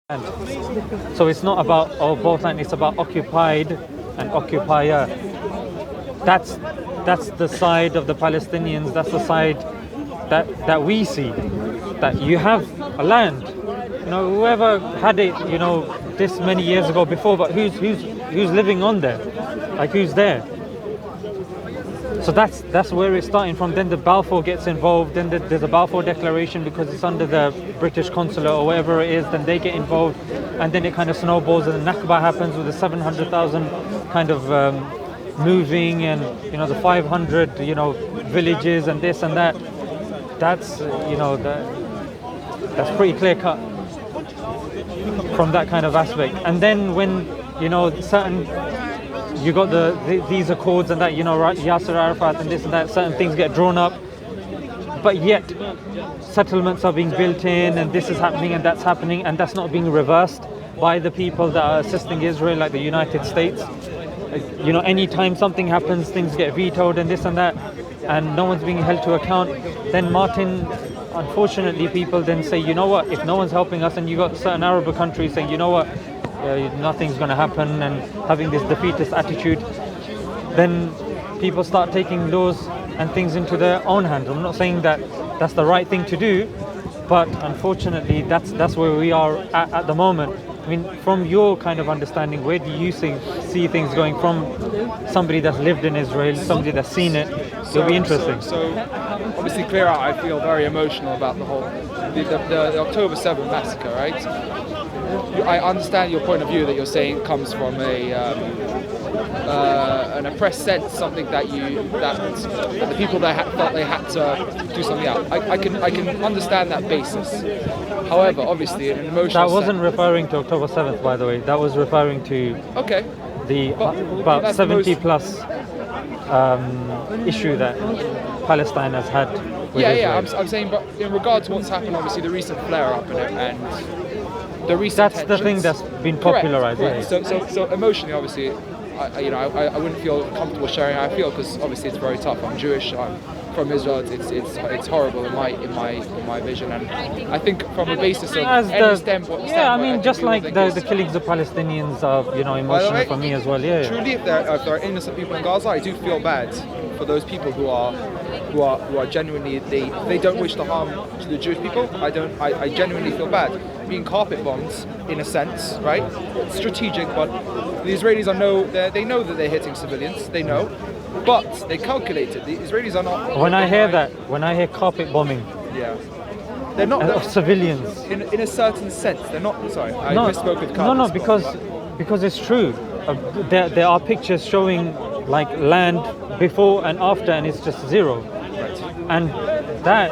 land. So it's not about both land, it's about occupied and occupier. That's the side of the Palestinians, that's the side that we see. That you have a land. Whoever had it, this many years ago before, but who's living on there? Like who's there? So that's where it's starting from. Then the Balfour gets involved. Then there's a Balfour Declaration because it's under the British consulate or whatever it is. Then they get involved, and then it kind of snowballs. And the Nakba happens with the 700,000 kind of moving, and the 500 villages and this and that. That's that's pretty clear cut from that kind of aspect. And then when certain. You got these accords and that, Yasser Arafat and this and that, certain things get drawn up, but yet settlements are being built in and this is happening and that's happening, and that's not being reversed by the people that are assisting Israel, like the United States. Anytime something happens, things get vetoed and this and that, and no one's being held to account. Then Martin, unfortunately, people then say, you know what, if no one's helping us, and you got certain Arab countries saying, you know what, nothing's going to happen, and having this defeatist attitude, then people start taking laws and things into their own hands. I'm not saying that that's the right thing to do, but unfortunately that's where we are at the moment. I mean, from your kind of understanding, where do you see things going from somebody that's lived in Israel, somebody that's seen it? It'll be interesting. So obviously, clear out, I feel very emotional about the whole the October 7th massacre, right? I understand your point of view that you're saying comes from an oppressed sense, something that the people that felt they had to do something out. I can understand that basis. However, obviously, in an emotional that wasn't referring to October 7th, by the way. That was referring to the about 70 plus issue that Palestine has had with Israel. I'm saying, but in regard to what's happened, obviously the recent flare-up and the recent that's tensions. the thing that's been popularized. Correct. So emotionally, obviously, I wouldn't feel comfortable sharing how I feel, because obviously it's very tough. I'm Jewish. I'm from Israel. It's horrible in my vision, and I think from a basis of just like the killings of Palestinians are emotional for me as well. Yeah. Truly, if there are innocent people in Gaza, I do feel bad for those people who are genuinely they don't wish to harm to the Jewish people. I genuinely feel bad. Being carpet bombed, in a sense, right? It's strategic, but the Israelis they know that they're hitting civilians. They know, but they calculate it. The Israelis are not. When I hear carpet bombing, they're not of civilians. In a certain sense, they're not. Sorry, I misspoke with carpet. Because it's true. There are pictures showing like land before and after, and it's just zero. Right. And that,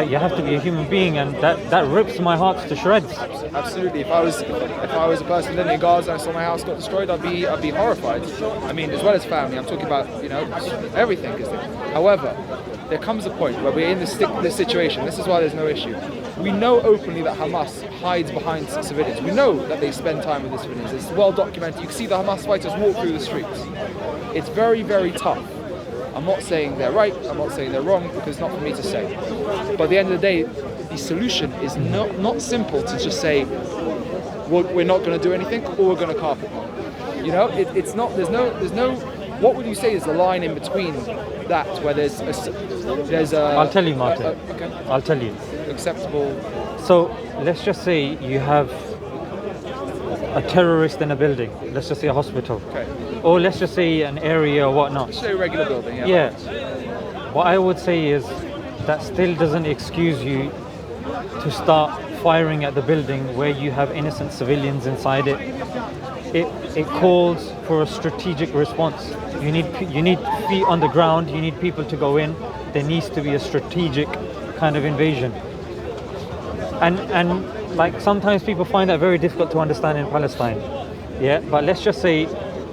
you have to be a human being, and that rips my heart to shreds. Absolutely. If I was a person living in Gaza and I saw my house got destroyed, I'd be horrified. I mean, as well as family, I'm talking about everything. However, there comes a point where we're in this situation. This is why there's no issue. We know openly that Hamas hides behind civilians. We know that they spend time with the civilians. It's well documented. You can see the Hamas fighters walk through the streets. It's very, very tough. I'm not saying they're right, I'm not saying they're wrong, because it's not for me to say. But at the end of the day, the solution is not simple to just say, well, we're not going to do anything, or we're going to carpet bomb. It's not. There's no. What would you say is the line in between that, where there's a? I'll tell you, Martin. Okay. I'll tell you. Acceptable. So let's just say you have a terrorist in a building. Let's just say a hospital. Okay. Or let's just say an area or whatnot. Let's say a regular building. Yeah. What I would say is that still doesn't excuse you to start firing at the building where you have innocent civilians inside it. It calls for a strategic response. You need feet on the ground. You need people to go in. There needs to be a strategic kind of invasion. And like sometimes people find that very difficult to understand in Palestine. Yeah, but let's just say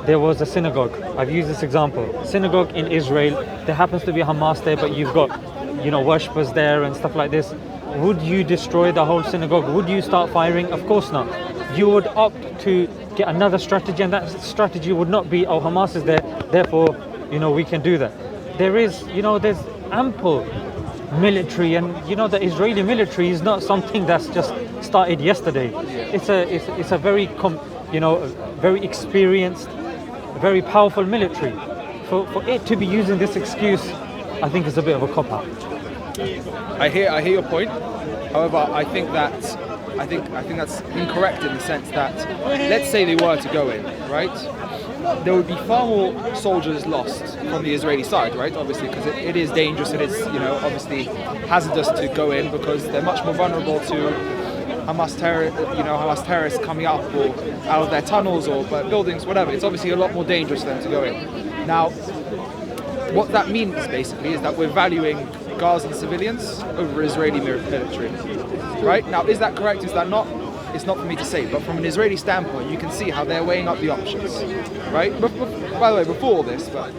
there was a synagogue. I've used this example. Synagogue in Israel. There happens to be Hamas there, but you've got worshippers there and stuff like this. Would you destroy the whole synagogue? Would you start firing? Of course not. You would opt to get another strategy, and that strategy would not be, oh, Hamas is there, therefore, we can do that. There's ample military, and the Israeli military is not something that's just started yesterday. It's a very very experienced, very powerful military. For it to be using this excuse, I think is a bit of a cop-out. I hear your point. However, I think that's incorrect in the sense that, let's say they were to go in, right? There would be far more soldiers lost from the Israeli side, right? Obviously, because it is dangerous. It is, obviously hazardous to go in because they're much more vulnerable to Hamas terrorists coming up or out of their tunnels or buildings, whatever. It's obviously a lot more dangerous for them to go in. Now, what that means basically is that we're valuing Gazan civilians over Israeli military, right? Now, is that correct? Is that not? It's not for me to say, but from an Israeli standpoint, you can see how they're weighing up the options, right? By the way, before all this, but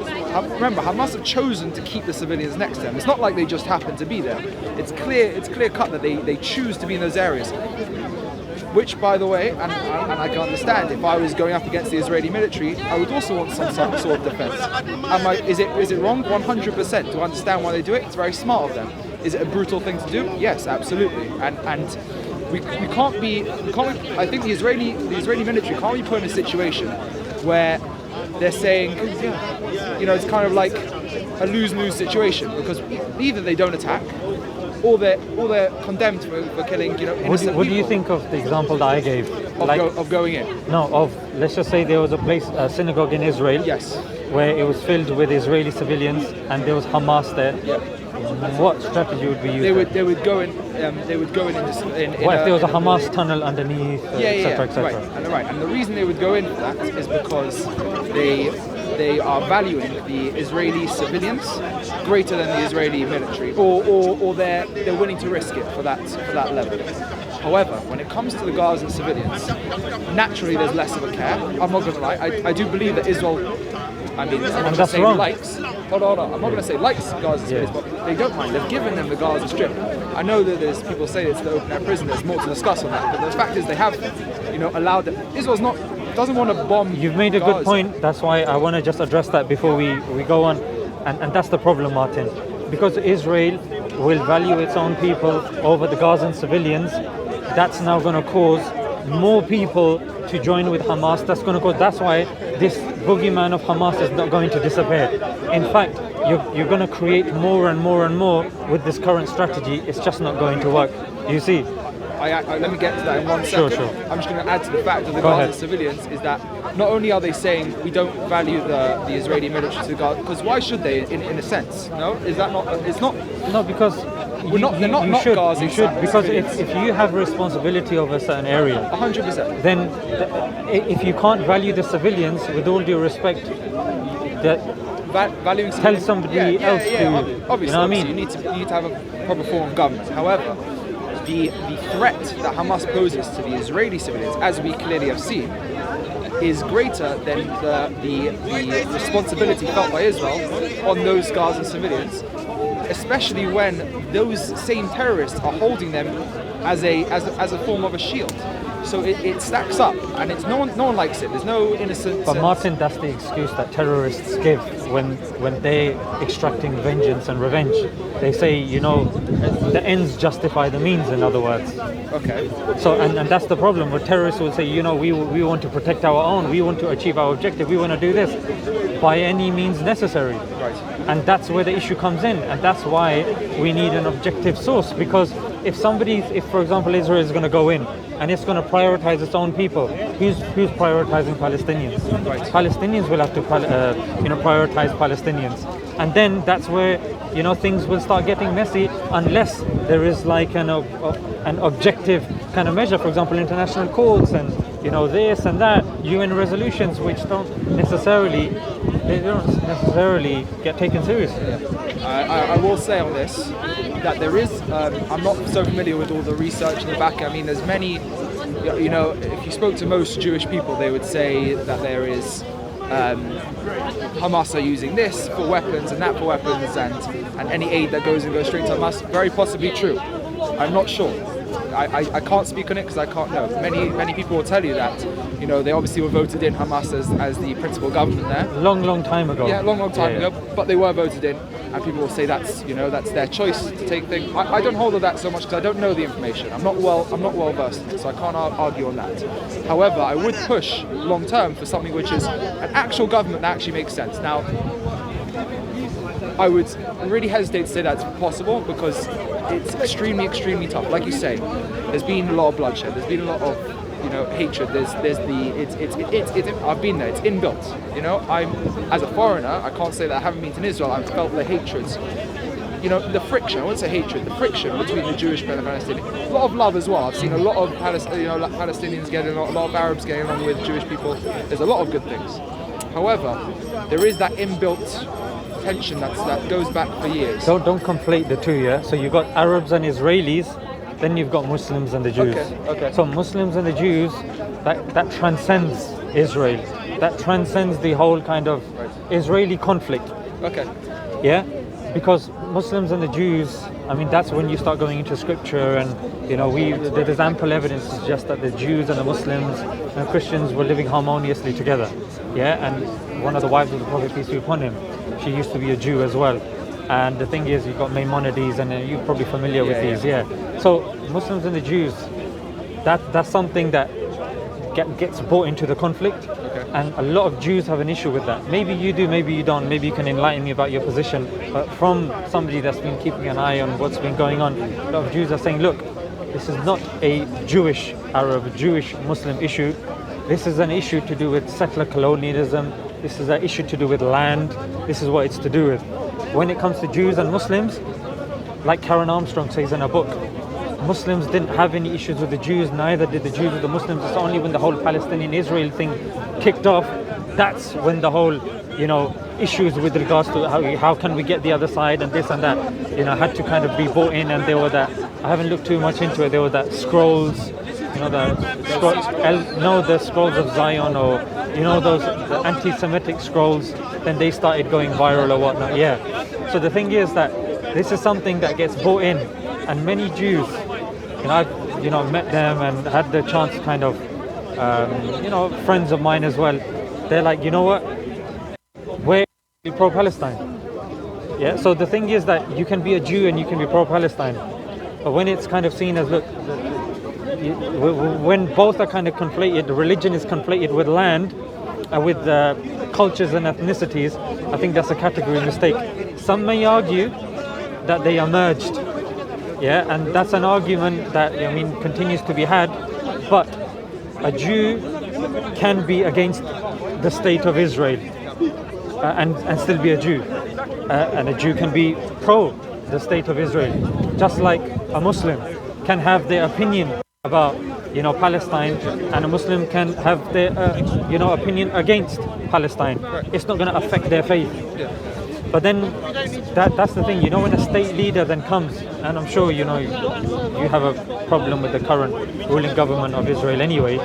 remember, Hamas have chosen to keep the civilians next to them. It's not like they just happen to be there. It's clear cut that they choose to be in those areas. Which, by the way, and I can understand, if I was going up against the Israeli military, I would also want some sort of defense. Is it wrong? 100%. To understand why they do it, it's very smart of them. Is it a brutal thing to do? Yes, absolutely. And we can't be. I think the Israeli military can't be put in a situation where they're saying, it's kind of like a lose-lose situation, because either they don't attack, or they're condemned for killing, innocent people. What do you think of the example that I gave? Of going in? No, let's just say there was a synagogue in Israel. Yes. Where it was filled with Israeli civilians, and there was Hamas there. Yeah. What strategy would be used? They would go in. What if there was a Hamas tunnel underneath, etc., etc.? Right. And the reason they would go in for that is because they are valuing the Israeli civilians greater than the Israeli military, or they're willing to risk it for that level. However, when it comes to the Gaza civilians, naturally there's less of a care. I'm not going to lie. I do believe that Israel. I'm not going to say likes. Hold on. I'm not going to say likes Gaza civilians, but they don't mind. They've given them the Gaza Strip. I know that there's people say it's the open air prison. There's more to discuss on that, but the fact is they have, allowed them. Israel's doesn't want to bomb. You've made a Gaza. good point. That's why I want to just address that before we go on, and that's the problem, Martin, because Israel will value its own people over the Gazan civilians. That's now going to cause more people to join with Hamas. That's why this boogeyman of Hamas is not going to disappear. In fact, you're going to create more and more and more with this current strategy. It's just not going to work. You see? Let me get to that in 1 second. Sure. I'm just going to add to the fact of the Gaza civilians is that not only are they saying we don't value the Israeli military to Gaza, because why should they? In a sense, no? Is that not? It's not. No, because they're not Gaza. You should, because if you have responsibility over a certain area, 100%. Then if you can't value the civilians, with all due respect, valuing tell somebody else to. Obviously, you know what I mean? You need to have a proper form of government. However, the threat that Hamas poses to the Israeli civilians, as we clearly have seen, is greater than the responsibility felt by Israel on those Gaza civilians, especially when those same terrorists are holding them as a form of a shield. So it stacks up, and it's no one likes it. There's no innocent. But Martin, that's the excuse that terrorists give when they extracting vengeance and revenge. They say, the ends justify the means. In other words. Okay. So and that's the problem. Where terrorists will say, we want to protect our own. We want to achieve our objective. We want to do this by any means necessary. Right. And that's where the issue comes in, and that's why we need an objective source. Because if for example, Israel is going to go in and it's going to prioritize its own people, who's prioritizing Palestinians? Right. Palestinians will have to prioritize Palestinians, and then that's where things will start getting messy unless there is like an objective kind of measure. For example, international courts and this and that, UN resolutions, which don't necessarily get taken seriously. I will say on this that there is. I'm not so familiar with all the research in the back. I mean, there's many. If you spoke to most Jewish people, they would say that there is. Hamas are using this for weapons and that for weapons, and any aid that goes straight to Hamas. Very possibly true. I'm not sure. I can't speak on it because I can't know. Many people will tell you that they obviously were voted in, Hamas as the principal government there. Long time ago. Yeah, long time ago. But they were voted in. and people will say that's their choice to take things. I don't hold of that so much because I don't know the information. I'm not well versed in it, so I can't argue on that. However, I would push long term for something which is an actual government that actually makes sense. Now, I would really hesitate to say that's possible because it's extremely, extremely tough. Like you say, there's been a lot of bloodshed. There's been a lot of hatred. I've been there. It's inbuilt. I'm as a foreigner. I can't say that I haven't been to Israel. I've felt the hatred. The friction. I wouldn't say hatred. The friction between the Jewish and the Palestinian. A lot of love as well. I've seen a lot of Palestinians getting along, a lot of Arabs getting along with Jewish people. There's a lot of good things. However, there is that inbuilt tension that goes back for years. Don't conflate the two, yeah? So you've got Arabs and Israelis, then you've got Muslims and the Jews. Okay. So Muslims and the Jews, that transcends Israel. That transcends the whole kind of Israeli conflict. Okay. Yeah? Because Muslims and the Jews, I mean, that's when you start going into scripture, and there's ample evidence to suggest that the Jews and the Muslims and Christians were living harmoniously together. Yeah? And one of the wives of the Prophet, peace be upon him, she used to be a Jew as well. And the thing is, you've got Maimonides, and you're probably familiar with these. So Muslims and the Jews, that's something that gets brought into the conflict. Okay. And a lot of Jews have an issue with that. Maybe you do, maybe you don't. Maybe you can enlighten me about your position. But from somebody that's been keeping an eye on what's been going on, a lot of Jews are saying, look, this is not a Jewish Arab, Jewish Muslim issue. This is an issue to do with settler colonialism. This is an issue to do with land. This is what it's to do with. When it comes to Jews and Muslims, like Karen Armstrong says in her book, Muslims didn't have any issues with the Jews, neither did the Jews with the Muslims. It's only when the whole Palestinian-Israel thing kicked off, that's when the whole, issues with regards to how can we get the other side and this and that, had to kind of be brought in. And there were that, I haven't looked too much into it, there were that scrolls, the scrolls of Zion, or those the anti-Semitic scrolls. Then they started going viral or whatnot. Yeah. So the thing is that this is something that gets brought in, and many Jews, I've met them and had the chance, kind of, friends of mine as well. They're like, you know what? We're pro-Palestine. Yeah. So the thing is that you can be a Jew and you can be pro-Palestine, but when it's kind of seen as, look, when both are kind of conflated, religion is conflated with land, with cultures and ethnicities, I think that's a category mistake. Some may argue that they are merged, and that's an argument that continues to be had. But a Jew can be against the state of Israel and still be a Jew, and a Jew can be pro the state of Israel, just like a Muslim can have their opinion about Palestine, and a Muslim can have their opinion against Palestine. It's not going to affect their faith. But then that's the thing, when a state leader then comes, and I'm sure you have a problem with the current ruling government of Israel anyway,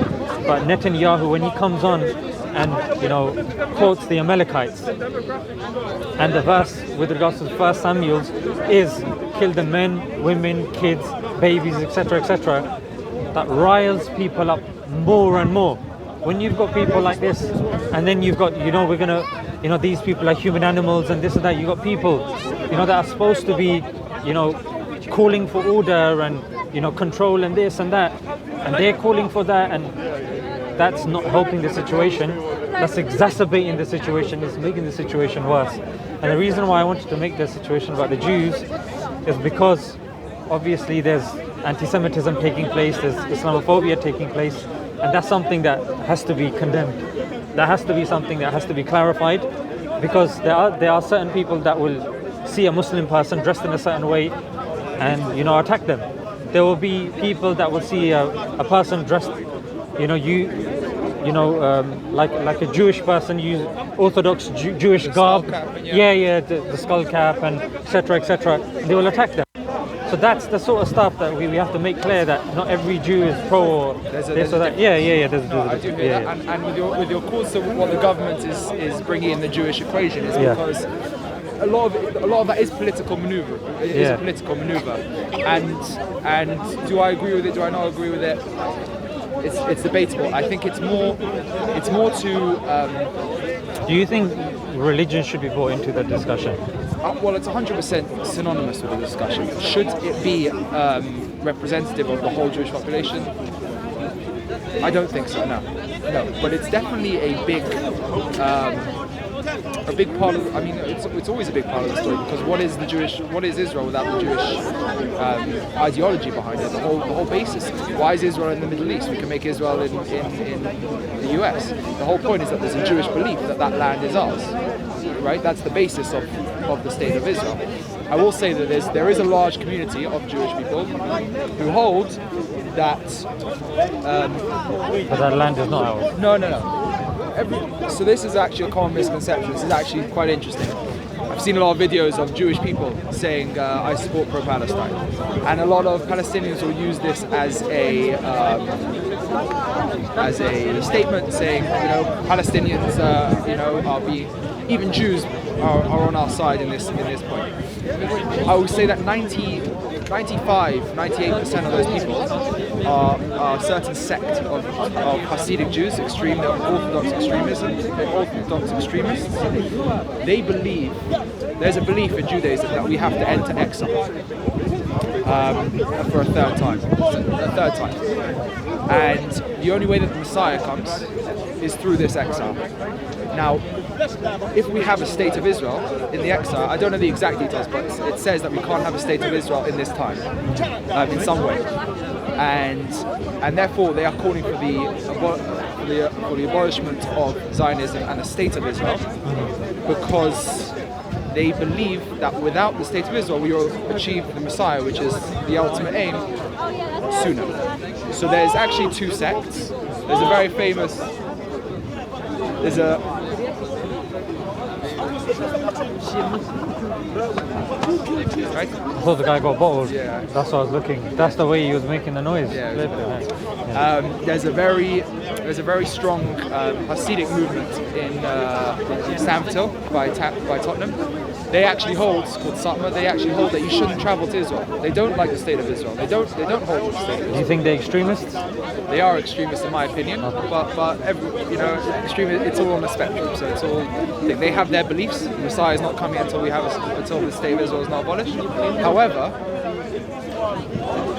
but Netanyahu, when he comes on and quotes the Amalekites, and the verse with regards to the 1 Samuel is kill the men, women, kids, babies, etc., etc., that riles people up more and more. When you've got people like this, and then you've got, we're gonna, these people are human animals and this and that. You've got people, that are supposed to be, calling for order and, control and this and that, and they're calling for that, and that's not helping the situation. That's exacerbating the situation. It's making the situation worse. And the reason why I wanted to make the situation about the Jews is because obviously there's anti-Semitism taking place, there's Islamophobia taking place, and that's something that has to be condemned. That has to be something that has to be clarified, because there are certain people that will see a Muslim person dressed in a certain way and attack them. There will be people that will see a person dressed, like a Jewish person use Orthodox Jewish garb, the skull cap and etc. They will attack them. So that's the sort of stuff that we have to make clear, that not every Jew is pro or this or that. There's a I do hear that. And with your cause to what the government is bringing in the Jewish equation is because a lot of that is political maneuver. It is a political maneuver. And do I agree with it? Do I not agree with it? It's debatable. I think it's more to. Do you think religion should be brought into the discussion? well, it's 100% synonymous with the discussion. Should it be representative of the whole Jewish population? I don't think so. No. But it's definitely a big part of. I mean, it's always a big part of the story, because what is Israel without the Jewish ideology behind it? The whole basis. Why is Israel in the Middle East? We can make Israel in the US. The whole point is that there's a Jewish belief that land is ours, right? That's the basis of the state of Israel. I will say that there is a large community of Jewish people who hold that. But that land is not ours. No. So this is actually a common misconception. This is actually quite interesting. I've seen a lot of videos of Jewish people saying, I support pro-Palestine. And a lot of Palestinians will use this as a statement saying, Palestinians, even Jews are on our side in this point. I would say that 98% of those people are a certain sect of Hasidic Jews, Orthodox extremists. They believe, there's a belief in Judaism that we have to enter exile for a third time. And the only way that the Messiah comes is through this exile. Now, if we have a state of Israel in the exile, I don't know the exact details, but it says that we can't have a state of Israel in this time, in some way, and therefore they are calling for the abolishment of Zionism and the state of Israel, because they believe that without the state of Israel, we will achieve the Messiah, which is the ultimate aim, sooner. So there's actually two sects. There's a very famous. Right? I thought the guy got bottled. Yeah. That's what I was looking. That's the way he was making the noise. Yeah. Yeah. There's a very strong Hasidic movement in Stamford Hill by Tottenham. They actually hold, it's called Satmar, they actually hold that you shouldn't travel to Israel. They don't like the state of Israel. They don't hold the state of Israel. Do you think they're extremists? They are extremists in my opinion, but extremists, it's all on the spectrum. So it's all. They have their beliefs. The Messiah is not coming until until the state of Israel is not abolished. However,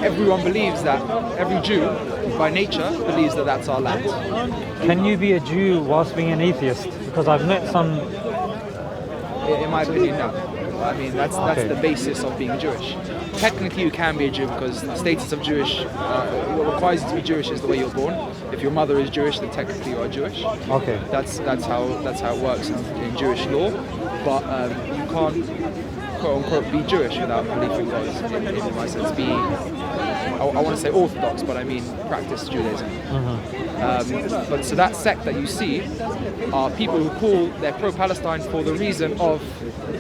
everyone believes that every Jew, by nature, believes that that's our land. Can you be a Jew whilst being an atheist? Because I've met some. In my opinion, no. I mean, that's the basis of being Jewish. Technically, you can be a Jew because the status of Jewish, what requires you to be Jewish is the way you're born. If your mother is Jewish, then technically you are Jewish. Okay. That's how it works in Jewish law. But you can't, quote unquote, be Jewish without belief in God. In my sense, I want to say Orthodox, but I mean practice Judaism. But so that sect that you see are people who call they're pro-Palestine for the reason of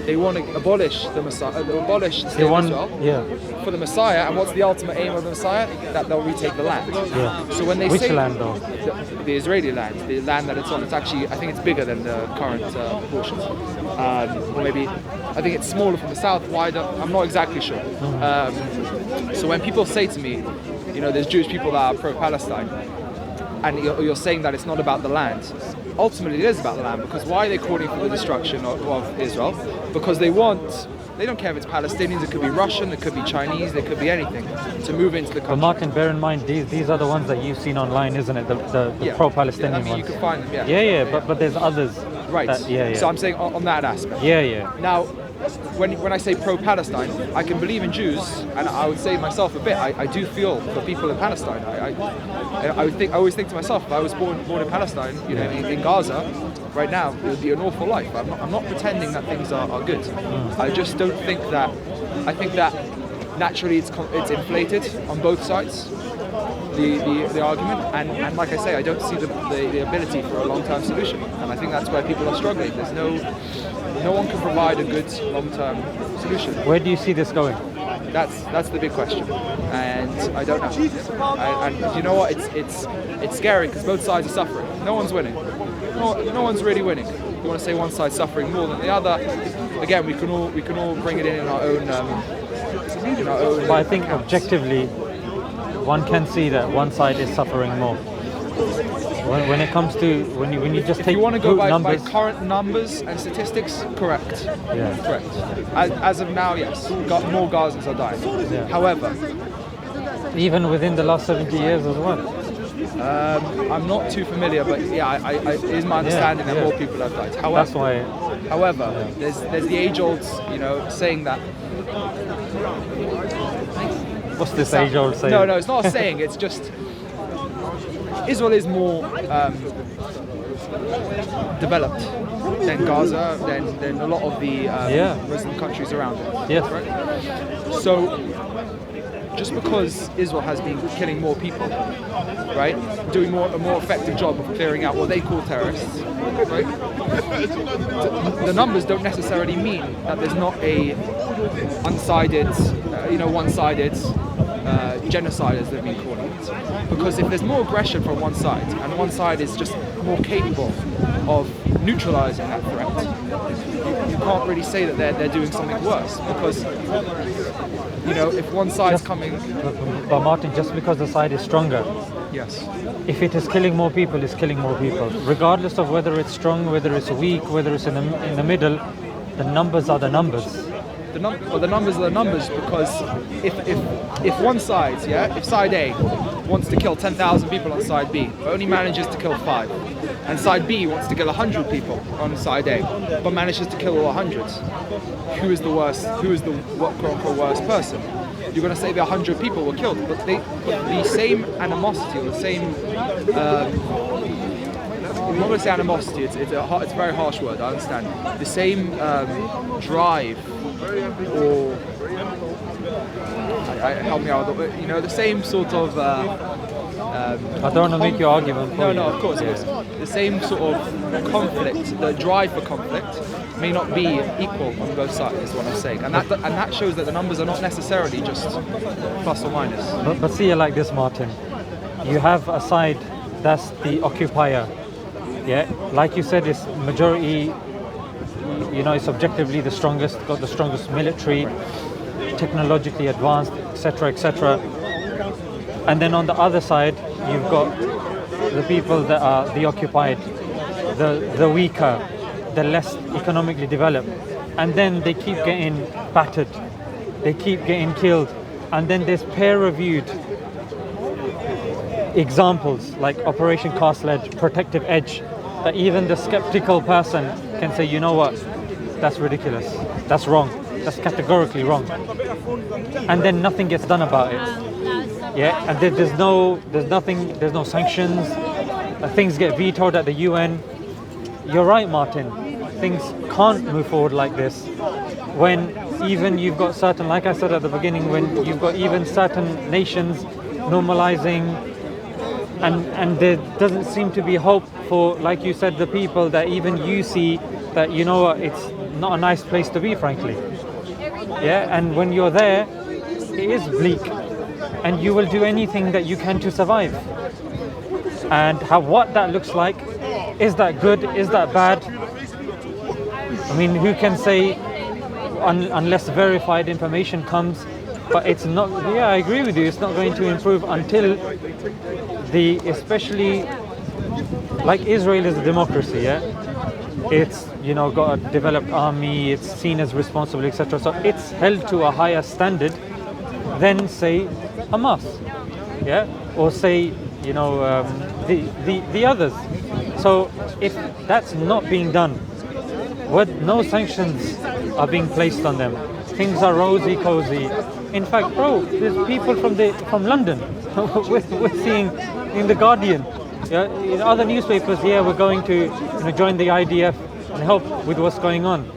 they want to abolish the Messiah, abolish the state of Israel for the Messiah. And what's the ultimate aim of the Messiah? That they'll retake the land. Yeah. So when they Which say land though? The Israeli land, the land that it's on, it's actually, I think it's bigger than the current proportions. Or maybe, I think it's smaller from the south, wider. I'm not exactly sure. So when people say to me, there's Jewish people that are pro-Palestine, and you're saying that it's not about the land. Ultimately, it is about the land, because why are they calling for the destruction of Israel? Because they don't care if it's Palestinians, it could be Russian, it could be Chinese, it could be anything, to move into the country. But Martin, bear in mind, these are the ones that you've seen online, isn't it? The pro-Palestinian ones. You can find them, but there's others. Right. So I'm saying on that aspect. Yeah. Now, when I say pro-Palestine, I can believe in Jews, and I would say myself a bit. I do feel for people in Palestine. I always think to myself, if I was born in Palestine, in Gaza, right now, it would be an awful life. I'm not pretending that things are good. I just don't think that. I think that naturally it's inflated on both sides. The argument, and like I say, I don't see the ability for a long-term solution, and I think that's where people are struggling. There's no one can provide a good long-term solution. Where do you see this going? That's the big question, and I don't know. And you know what? It's scary because both sides are suffering. No one's winning. No one's really winning. You want to say one side's suffering more than the other? Again, we can all bring it in our own. But I think objectively, one can see that one side is suffering more. When it comes to when you just If take you want to go group by numbers, current numbers and statistics, correct. yeah, Correct. As of now, yes, more Gazans are dying. Yeah. However, even within the last 70 years as well. I'm not too familiar, but yeah, it is my understanding that more people have died. However, That's why. However, there's the age-old, saying that. What's this age-old saying? No, it's not a saying. It's just Israel is more developed than Gaza, than a lot of the Muslim countries around it. Yes. Right? So, just because Israel has been killing more people, right, doing a more effective job of clearing out what they call terrorists, right, the numbers don't necessarily mean that there's not a one-sided genocide, as they've been calling it. Because if there's more aggression from one side, and one side is just more capable of neutralizing that threat, you can't really say that they're doing something worse. Because if one side's coming. But Martin, just because the side is stronger, Yes. if it is killing more people, it's killing more people. Regardless of whether it's strong, whether it's weak, whether it's in the middle, the numbers are the numbers. The numbers are the numbers, because if one side, if side A wants to kill 10,000 people on side B, but only manages to kill 5, and side B wants to kill 100 people on side A, but manages to kill all 100, who is the worst? Who is the quote-unquote worst person? You're going to say the 100 people were killed, but the same animosity, or the same. I'm not going to say animosity. It's a very harsh word. I understand. The same drive, or help me out. The same sort of. I don't want to make your argument for you. No, of course. The same sort of conflict, the drive for conflict, may not be equal on both sides, is what I'm saying. And that shows that the numbers are not necessarily just plus or minus. But see it like this, Martin. You have a side that's the occupier. Yeah, like you said, it's majority. It's objectively the strongest, got the strongest military, technologically advanced, etc., etc. And then on the other side, you've got the people that are the occupied, the weaker, the less economically developed. And then they keep getting battered, they keep getting killed. And then there's peer-reviewed examples like Operation Cast Lead, Protective Edge, that even the skeptical person can say, you know what, that's ridiculous, that's wrong, that's categorically wrong. And then nothing gets done about it. Yeah, and there's no sanctions. Things get vetoed at the UN. You're right, Martin. Things can't move forward like this. When even you've got certain, like I said at the beginning, when you've got even certain nations normalizing, and there doesn't seem to be hope for, like you said, the people that even you see that, you know what, it's not a nice place to be, frankly. Yeah, and when you're there, it is bleak. And you will do anything that you can to survive. And what that looks like, is that good, is that bad? I mean, who can say unless verified information comes, but it's not, I agree with you, it's not going to improve until especially, like Israel is a democracy, yeah? It's, got a developed army, it's seen as responsible, etc. So it's held to a higher standard than, say, Hamas, yeah, or say, the others. So if that's not being done, no sanctions are being placed on them, things are rosy cozy. In fact, bro, there's people from London we're seeing in the Guardian, in other newspapers. We're going to join the IDF and help with what's going on.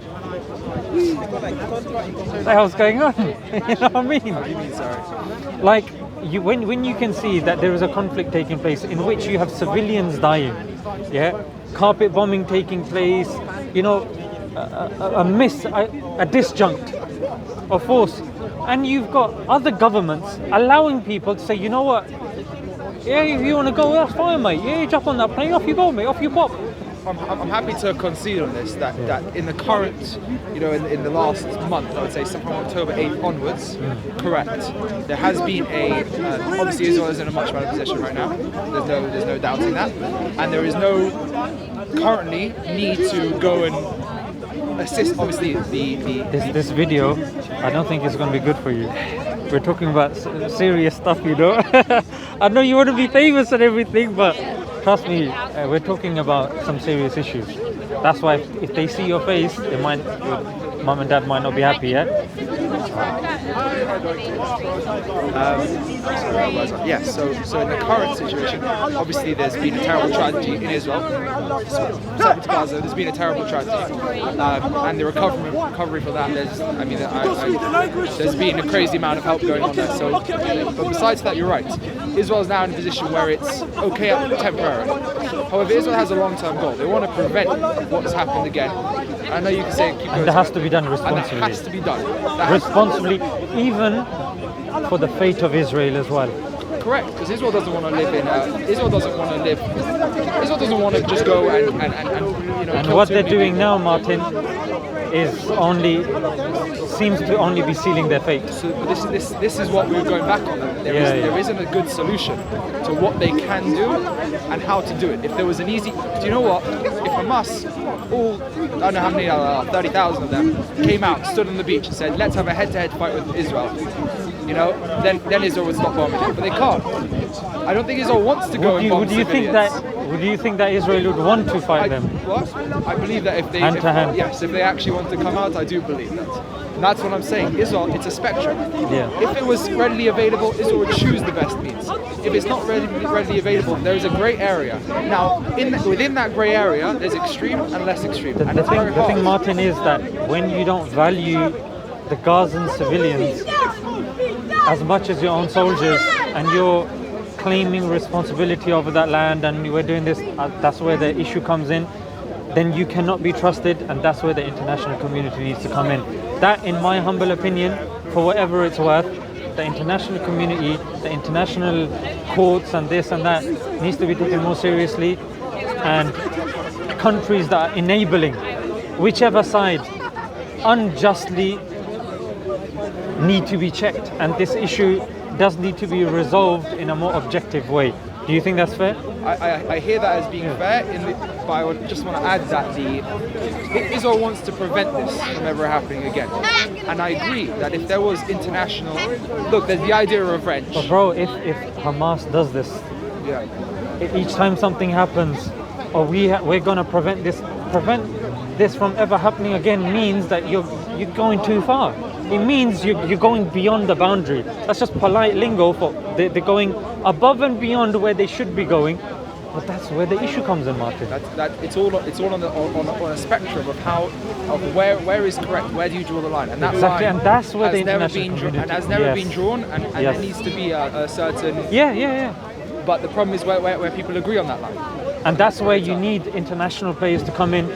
What the hell's going on? You know what I mean? What do you mean, sorry? Like, when you can see that there is a conflict taking place in which you have civilians dying, carpet bombing taking place, a disjunct of force, and you've got other governments allowing people to say, you know what, if you want to go, that's fine, mate. You jump on that plane, off you go, mate, off you pop. I'm happy to concede on this that in the current, in the last month, I would say from October 8th onwards, correct. There has been obviously Israel is in a much better position right now. There's no doubting that, and there is no currently need to go and assist. Obviously, this video, I don't think it's going to be good for you. We're talking about serious stuff, I know you want to be famous and everything, but trust me, we're talking about some serious issues. That's why if they see your face, your mom and dad might not be happy, yeah? So in the current situation, obviously there's been a terrible tragedy in Israel. Gaza, there's been a terrible tragedy, and the recovery for that. There's been a crazy amount of help going on there. So, but besides that, you're right. Israel is now in a position where it's okay temporarily. However, Israel has a long-term goal. They want to prevent what has happened again. I know you can say, and that has to be done responsibly. And that has to be done Responsibly, even for the fate of Israel as well. Correct, because Israel doesn't want to live in. Israel doesn't want to just go and And what they're doing now, Martin, seems to only be sealing their fate. So this is what we're going back on. There isn't a good solution to what they can do and how to do it. If there was an easy, do you know what? If Hamas, I don't know how many, 30,000 of them, came out, stood on the beach and said, let's have a head-to-head fight with Israel, then Israel would stop bombing it. But they can't. I don't think Israel wants to go and bomb civilians. Would you think that Israel would want to fight them? What? I believe that if they actually want to come out, I do believe that. And that's what I'm saying. Israel, it's a spectrum. Yeah. If it was readily available, Israel would choose the best means. If it's not readily available, there is a grey area. Now, within that grey area, there's extreme and less extreme. The thing, Martin, is that when you don't value the Gazan civilians as much as your own soldiers, and you're claiming responsibility over that land, and we're doing this, that's where the issue comes in, then you cannot be trusted, and that's where the international community needs to come in. That, in my humble opinion, for whatever it's worth, the international community, the international courts and this and that needs to be taken more seriously, and countries that are enabling whichever side unjustly need to be checked, and this issue does need to be resolved in a more objective way. Do you think that's fair? I hear that as being fair, but I would just want to add that Israel wants to prevent this from ever happening again. And I agree that if there was international... Look, there's the idea of revenge. But bro, if Hamas does this, each time something happens, or we're going to prevent this from ever happening again, means that you're going too far. It means you're going beyond the boundary. That's just polite lingo for they're going above and beyond where they should be going. But that's where the issue comes in, Martin. It's all on a spectrum of where is correct. Where do you draw the line? And that exactly, line and that's where the international community has never been drawn, and there needs to be a certain. Yeah. But the problem is where people agree on that line. And that's where you need international players to come in.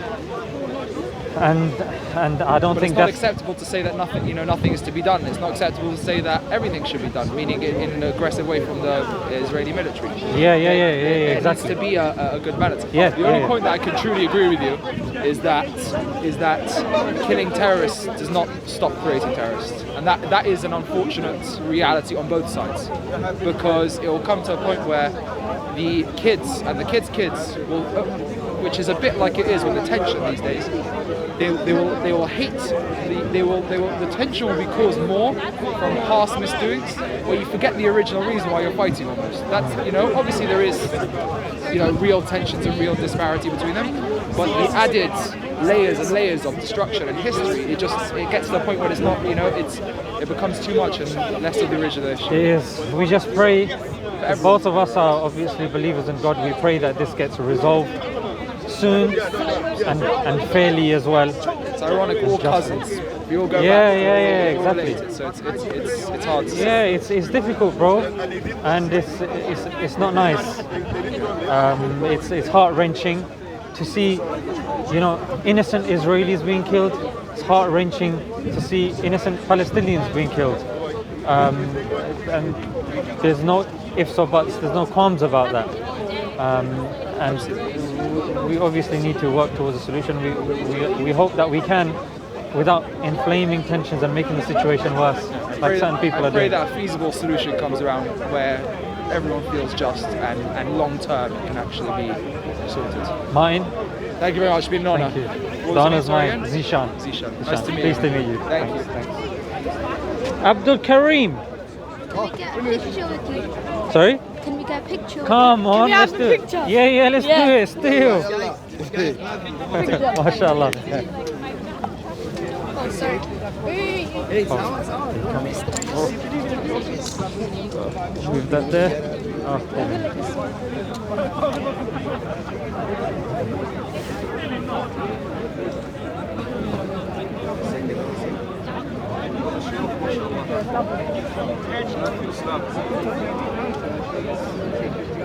And I don't think that's... It's not acceptable to say that nothing is to be done. It's not acceptable to say that everything should be done, meaning in an aggressive way from the Israeli military. Yeah, exactly. It needs to be a good balance. Yeah, the only point that I can truly agree with you is that killing terrorists does not stop creating terrorists, and that is an unfortunate reality on both sides, because it will come to a point where the kids and the kids' will, which is a bit like it is with the tension these days. They will hate. The tension will be caused more from past misdoings, where you forget the original reason why you're fighting. Almost. That's obviously there is real tensions and real disparity between them, but the added layers and layers of destruction and history, it gets to the point where it's not. It becomes too much and less of the original issue. It is. We just pray. Both of us are obviously believers in God. We pray that this gets resolved soon and fairly as well. It's ironic, all cousins. We all go back. Yeah, exactly. Related, so it's hard to say. Yeah, it's difficult, bro, and it's not nice. It's heart-wrenching to see, innocent Israelis being killed. It's heart-wrenching to see innocent Palestinians being killed. And there's no ifs or buts. There's no qualms about that. And we obviously need to work towards a solution. We hope that we can, without inflaming tensions and making the situation worse, like certain people are doing. I pray that a feasible solution comes around where everyone feels just and long term it can actually be sorted. Martin, Thank you very much. It's been an honour. thank you. What was The your honour's name, sorry, mine. again? Zishan. Zishan. Nice to meet Pleased you. to meet you. Thank you. Thanks. Abdul Kareem. Can we get a picture with you? Sorry? Can we get a picture? Come on, we have let's a do it. picture? Yeah, let's Yeah. do it. Still. MashaAllah. Oh, sorry. Move that there. Okay.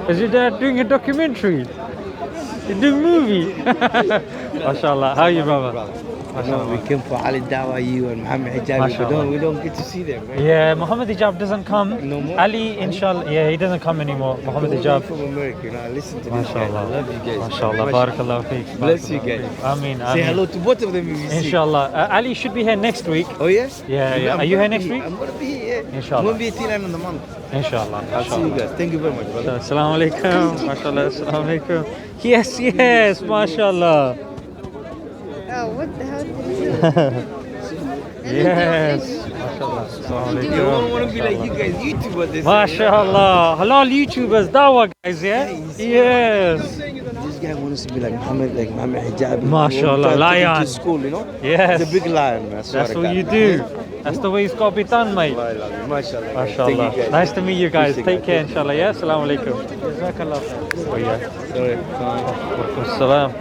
Is your dad doing a documentary? You're doing a movie? MashaAllah. How are you, brother? We came for Ali Dawah, you and Muhammad Hijab. We don't get to see them, right? Yeah, Muhammad Hijab doesn't come. No more? Ali, inshallah, yeah, he doesn't come anymore. Muhammad Hijab. From America, you know, I listen to this guy. I MashaAllah. love you guys. MashaAllah. Barakallahu feek. Bless you guys. Ameen. Say hello to both of them if you see. Inshallah. Ali should be here next week. Oh, yes? Yeah. Are you here next week? I'm going to be here. Inshallah. I'm going to be here till end of the month. Inshallah. I'll see you guys. Thank you very much, brother. Assalamu alaikum. MashaAllah. Assalamu alaikum. Yes, MashaAllah. Oh, what the hell did you Yes. MashaAllah. Assalamu I don't alaikum. want to be like you guys, YouTubers. They say, MashaAllah. Halal YouTubers, Dawah guys, yeah? Yes. This guy wants to be like Muhammad Hijab. MashaAllah, lion. To school, you know? Yes. He's a big lion, man. I swear That's to what God. you do. That's the way it's got to be done, mate. MashaAllah. Thank you, MashaAllah. guys. Nice to meet you guys. Appreciate Take care, it. inshallah. Yeah, Assalamu alaikum. Jazak Allah Khair. Oh, yeah. Sorry. Walaikum salam.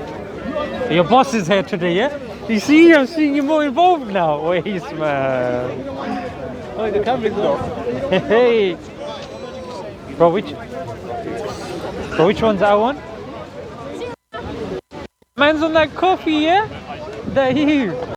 Your boss is here today, yeah? You see, I'm seeing you more involved now. Wait, man. Oh, the camera's off. Hey. Bro, which one's that one? Man's on that coffee, yeah? That you.